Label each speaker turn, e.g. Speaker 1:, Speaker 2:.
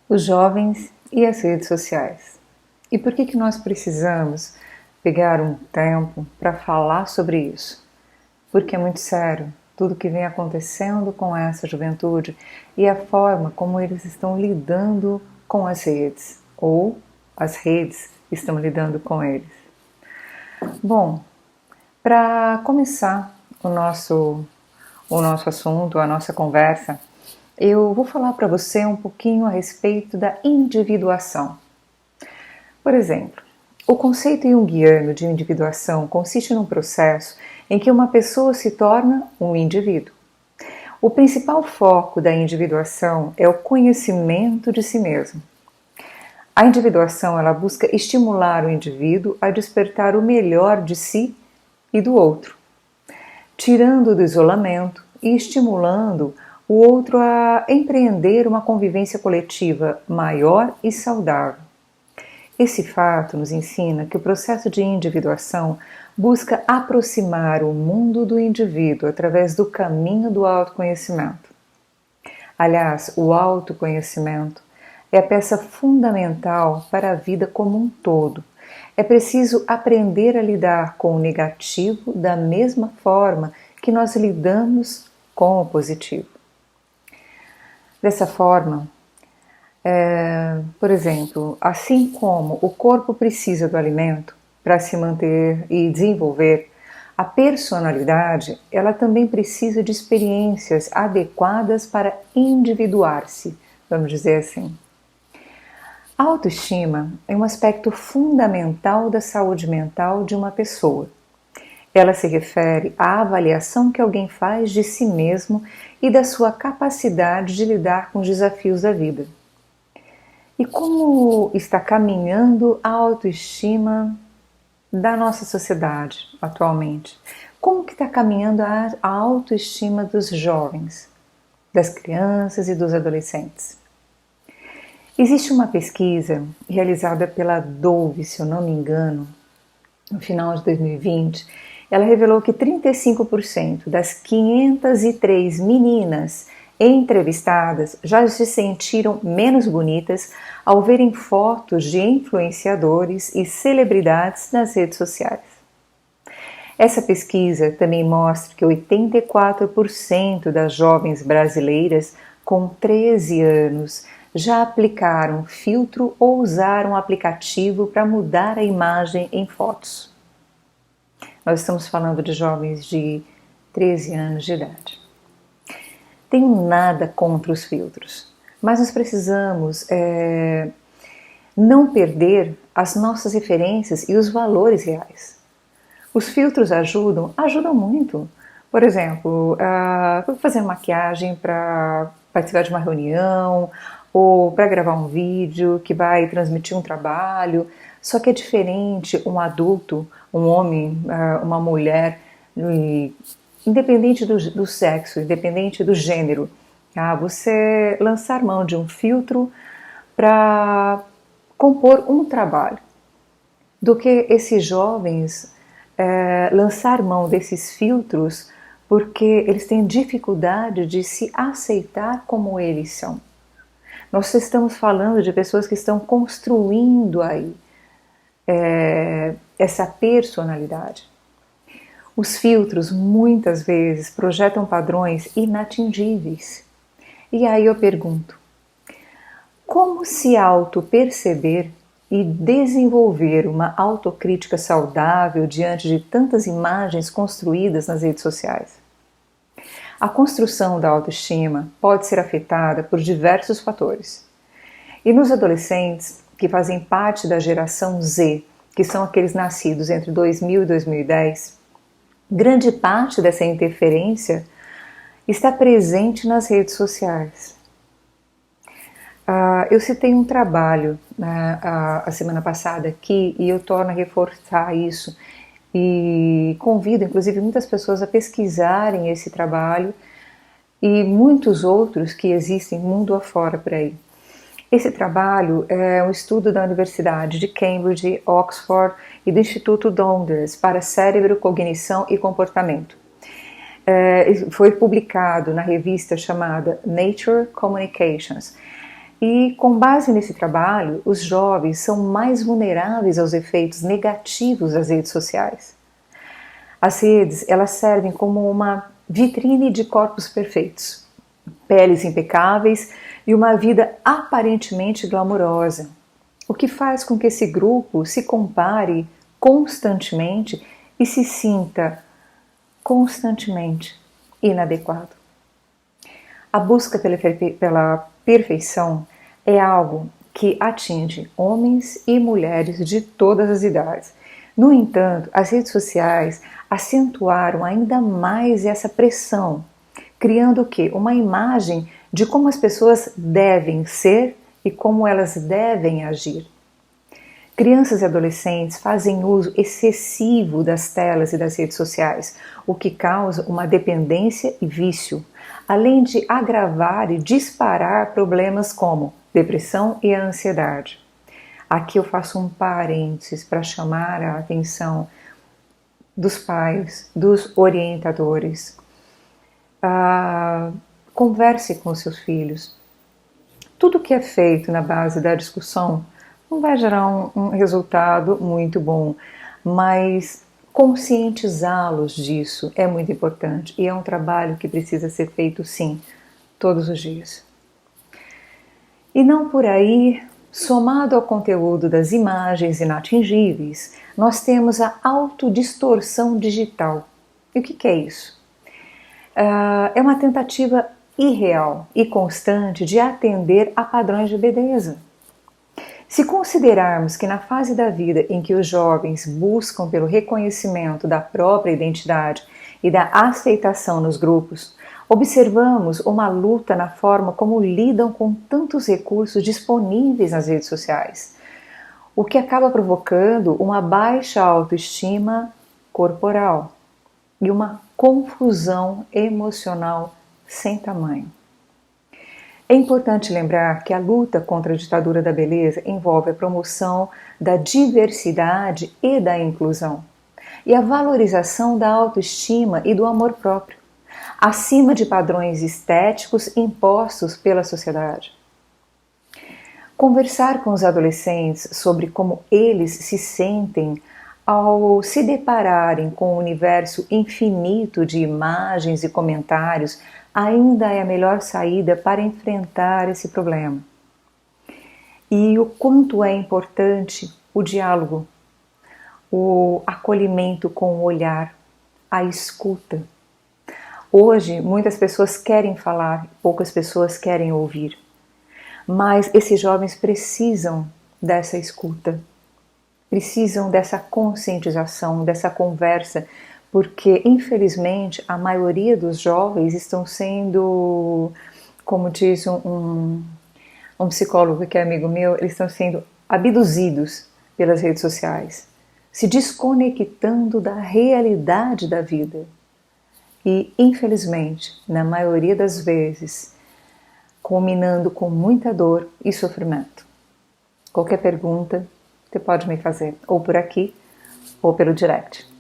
Speaker 1: Os jovens e as redes sociais. E por que nós precisamos pegar um tempo para falar sobre isso? Porque é muito sério tudo que vem acontecendo com essa juventude e a forma como eles estão lidando com as redes, ou as redes estão lidando com eles. Bom, para começar o nosso assunto, a nossa conversa, eu vou falar para você um pouquinho a respeito da individuação. Por exemplo, o conceito junguiano de individuação consiste num processo em que uma pessoa se torna um indivíduo. O principal foco da individuação é o conhecimento de si mesmo. A individuação ela busca estimular o indivíduo a despertar o melhor de si e do outro, tirando do isolamento e estimulando o outro a empreender uma convivência coletiva maior e saudável. Esse fato nos ensina que o processo de individuação busca aproximar o mundo do indivíduo através do caminho do autoconhecimento. Aliás, o autoconhecimento é a peça fundamental para a vida como um todo. É preciso aprender a lidar com o negativo da mesma forma que nós lidamos com o positivo. Dessa forma, por exemplo, assim como o corpo precisa do alimento para se manter e desenvolver, a personalidade ela também precisa de experiências adequadas para individuar-se, vamos dizer assim. A autoestima é um aspecto fundamental da saúde mental de uma pessoa. Ela se refere à avaliação que alguém faz de si mesmo e da sua capacidade de lidar com os desafios da vida. E como está caminhando a autoestima da nossa sociedade atualmente? Como que está caminhando a autoestima dos jovens, das crianças e dos adolescentes? Existe uma pesquisa realizada pela Dove, se eu não me engano, no final de 2020, ela revelou que 35% das 503 meninas entrevistadas já se sentiram menos bonitas ao verem fotos de influenciadores e celebridades nas redes sociais. Essa pesquisa também mostra que 84% das jovens brasileiras com 13 anos já aplicaram filtro ou usaram um aplicativo para mudar a imagem em fotos. Nós estamos falando de jovens de 13 anos de idade. Tenho nada contra os filtros, mas nós precisamos não perder as nossas referências e os valores reais. Os filtros ajudam muito. Por exemplo, fazer maquiagem para participar de uma reunião ou para gravar um vídeo que vai transmitir um trabalho. Só que é diferente um adulto, um homem, uma mulher, independente do sexo, independente do gênero. Você lançar mão de um filtro para compor um trabalho, do que esses jovens lançar mão desses filtros porque eles têm dificuldade de se aceitar como eles são. Nós estamos falando de pessoas que estão construindo aí essa personalidade. Os filtros muitas vezes projetam padrões inatingíveis. E aí eu pergunto, como se auto-perceber e desenvolver uma autocrítica saudável diante de tantas imagens construídas nas redes sociais? A construção da autoestima pode ser afetada por diversos fatores. E nos adolescentes, que fazem parte da geração Z, que são aqueles nascidos entre 2000 e 2010, grande parte dessa interferência está presente nas redes sociais. Eu citei um trabalho a semana passada aqui e eu torno a reforçar isso e convido inclusive muitas pessoas a pesquisarem esse trabalho e muitos outros que existem mundo afora por aí. Esse trabalho é um estudo da Universidade de Cambridge, Oxford e do Instituto Donders para Cérebro, Cognição e Comportamento. Foi publicado na revista chamada Nature Communications. E com base nesse trabalho, os jovens são mais vulneráveis aos efeitos negativos das redes sociais. As redes, elas servem como uma vitrine de corpos perfeitos, peles impecáveis e uma vida aparentemente glamourosa, o que faz com que esse grupo se compare constantemente e se sinta constantemente inadequado. A busca pela perfeição é algo que atinge homens e mulheres de todas as idades. No entanto, as redes sociais acentuaram ainda mais essa pressão, criando o quê? Uma imagem de como as pessoas devem ser e como elas devem agir. Crianças e adolescentes fazem uso excessivo das telas e das redes sociais, o que causa uma dependência e vício, além de agravar e disparar problemas como depressão e ansiedade. Aqui eu faço um parênteses para chamar a atenção dos pais, dos orientadores. Converse com seus filhos. Tudo que é feito na base da discussão não vai gerar um resultado muito bom, mas conscientizá-los disso é muito importante e é um trabalho que precisa ser feito sim, todos os dias. E não por aí, somado ao conteúdo das imagens inatingíveis, nós temos a autodistorção digital. E o que é isso? É uma tentativa irreal e constante de atender a padrões de beleza. Se considerarmos que na fase da vida em que os jovens buscam pelo reconhecimento da própria identidade e da aceitação nos grupos, observamos uma luta na forma como lidam com tantos recursos disponíveis nas redes sociais, o que acaba provocando uma baixa autoestima corporal e uma confusão emocional sem tamanho. É importante lembrar que a luta contra a ditadura da beleza envolve a promoção da diversidade e da inclusão, e a valorização da autoestima e do amor próprio, acima de padrões estéticos impostos pela sociedade. Conversar com os adolescentes sobre como eles se sentem ao se depararem com um universo infinito de imagens e comentários ainda é a melhor saída para enfrentar esse problema. E o quanto é importante o diálogo, o acolhimento com o olhar, a escuta. Hoje, muitas pessoas querem falar, poucas pessoas querem ouvir. Mas esses jovens precisam dessa escuta, precisam dessa conscientização, dessa conversa, porque, infelizmente, a maioria dos jovens estão sendo, como diz um psicólogo que é amigo meu, eles estão sendo abduzidos pelas redes sociais, se desconectando da realidade da vida. E, infelizmente, na maioria das vezes, culminando com muita dor e sofrimento. Qualquer pergunta, você pode me fazer, ou por aqui, ou pelo direct.